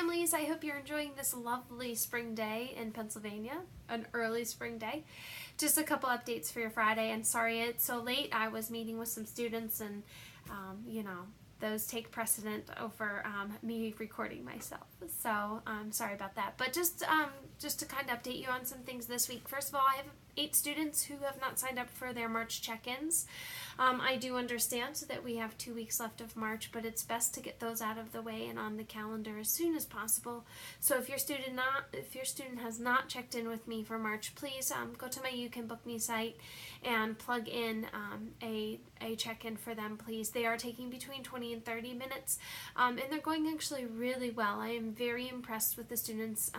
families. I hope you're enjoying this lovely spring day in Pennsylvania, an early spring day. Just a couple updates for your Friday, and sorry it's so late. I was meeting with some students, and those take precedent over me recording myself. So sorry about that. But just to kind of update you on some things this week. First of all, I have 8 students who have not signed up for their March check-ins. I do understand that we have 2 weeks left of March, but it's best to get those out of the way and on the calendar as soon as possible. So if your student has not checked in with me for March, please go to my You Can Book Me site and plug in a check-in for them, please. They are taking between 20 and 30 minutes, and they're going actually really well. I am very impressed with the students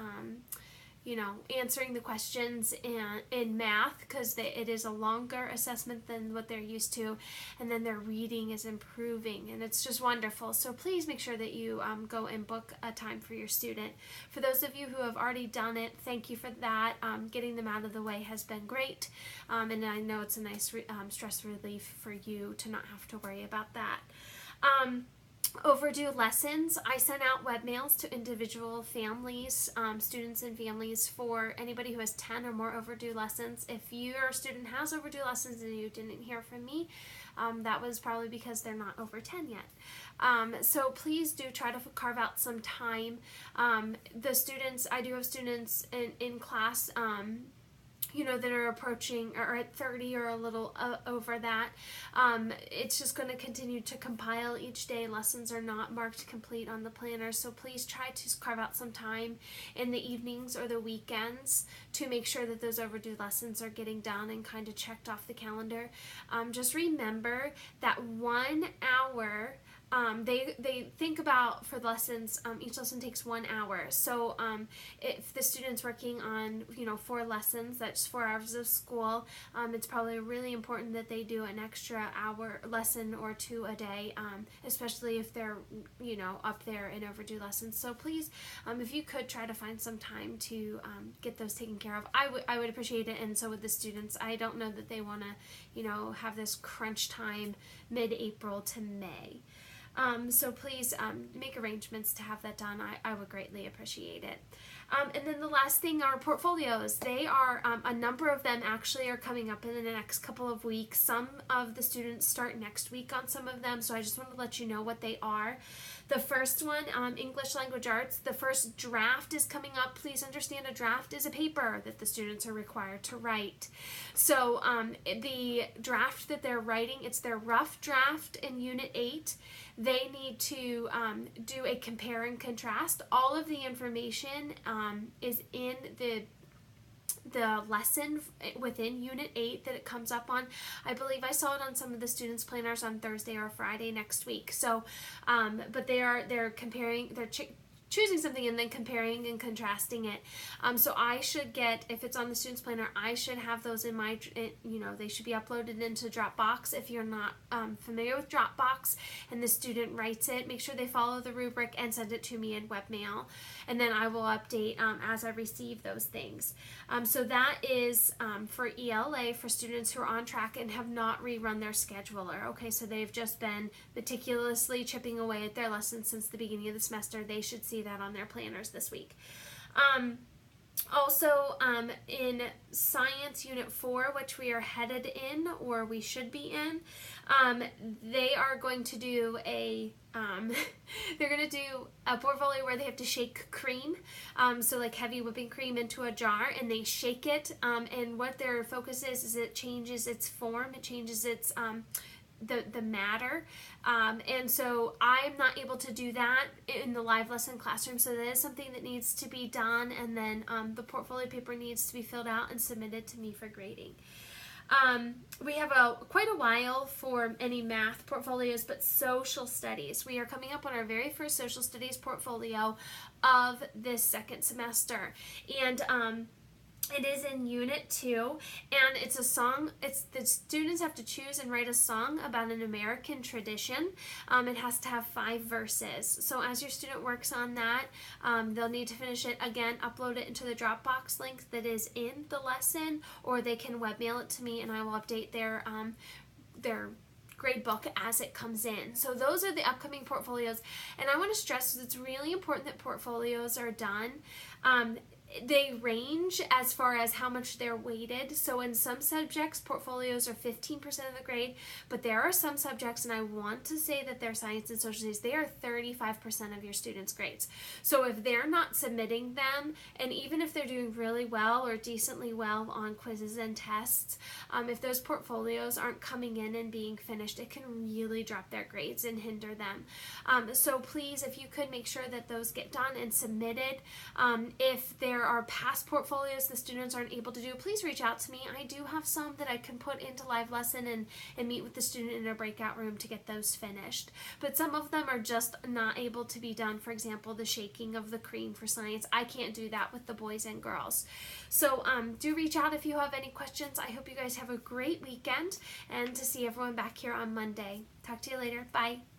answering the questions in math, because it is a longer assessment than what they're used to, and then their reading is improving, and it's just wonderful. So please make sure that you go and book a time for your student. For those of you who have already done it, thank you for that. Getting them out of the way has been great, and I know it's a nice stress relief for you to not have to worry about that. Overdue lessons. I sent out webmails to individual families, students and families, for anybody who has 10 or more overdue lessons. If your student has overdue lessons and you didn't hear from me, that was probably because they're not over 10 yet. So please do try to carve out some time. I do have students in class that are approaching or at 30 or a little over that. It's just going to continue to compile each day. Lessons are not marked complete on the planner, so please try to carve out some time in the evenings or the weekends to make sure that those overdue lessons are getting done and kind of checked off the calendar. Just remember that 1 hour, they think about, for lessons, each lesson takes 1 hour. So if the student's working on 4 lessons, that's 4 hours of school, it's probably really important that they do an extra hour lesson or 2 a day, especially if they're up there in overdue lessons. So please, if you could try to find some time to get those taken care of, I would appreciate it, and so would the students. I don't know that they want to have this crunch time mid-April to May. So please make arrangements to have that done. I would greatly appreciate it. And then the last thing are portfolios. They are, a number of them actually are coming up in the next couple of weeks. Some of the students start next week on some of them, so I just want to let you know what they are. The first one, English Language Arts, the first draft is coming up. Please understand, a draft is a paper that the students are required to write. So the draft that they're writing, it's their rough draft in Unit 8. They need to do a compare and contrast. All of the information is in the lesson within Unit 8 that it comes up on. I believe I saw it on some of the students' planners on Thursday or Friday next week. So, but they're comparing, they're choosing something and then comparing and contrasting it. So I should get, if it's on the student's planner, I should have those in my, they should be uploaded into Dropbox. If you're not familiar with Dropbox and the student writes it, make sure they follow the rubric and send it to me in webmail, and then I will update as I receive those things. So that is for ELA, for students who are on track and have not rerun their scheduler. Okay, so they've just been meticulously chipping away at their lessons since the beginning of the semester. They should see that on their planners this week. Also, in Science Unit 4, which we are headed in, or we should be in, they are going to do they're going to do a portfolio where they have to shake cream, so like heavy whipping cream into a jar, and they shake it, and what their focus is it changes its form, it changes its the matter, and so I'm not able to do that in the live lesson classroom, so that is something that needs to be done, and then the portfolio paper needs to be filled out and submitted to me for grading. We have quite a while for any math portfolios, but social studies. We are coming up on our very first social studies portfolio of this second semester, and it is in Unit 2, and it's a song. The students have to choose and write a song about an American tradition. It has to have 5 verses. So as your student works on that, they'll need to finish it. Again, upload it into the Dropbox link that is in the lesson, or they can webmail it to me, and I will update their grade book as it comes in. So those are the upcoming portfolios, and I want to stress that it's really important that portfolios are done. They range as far as how much they're weighted. So in some subjects, portfolios are 15% of the grade, but there are some subjects, and I want to say that they're science and social studies, they are 35% of your students' grades. So if they're not submitting them, and even if they're doing really well or decently well on quizzes and tests, if those portfolios aren't coming in and being finished, it can really drop their grades and hinder them. So please, if you could, make sure that those get done and submitted. If there are past portfolios the students aren't able to do, please reach out to me. I do have some that I can put into live lesson and meet with the student in a breakout room to get those finished. But some of them are just not able to be done. For example, the shaking of the cream for science. I can't do that with the boys and girls. So do reach out if you have any questions. I hope you guys have a great weekend, and to see everyone back here on Monday. Talk to you later. Bye.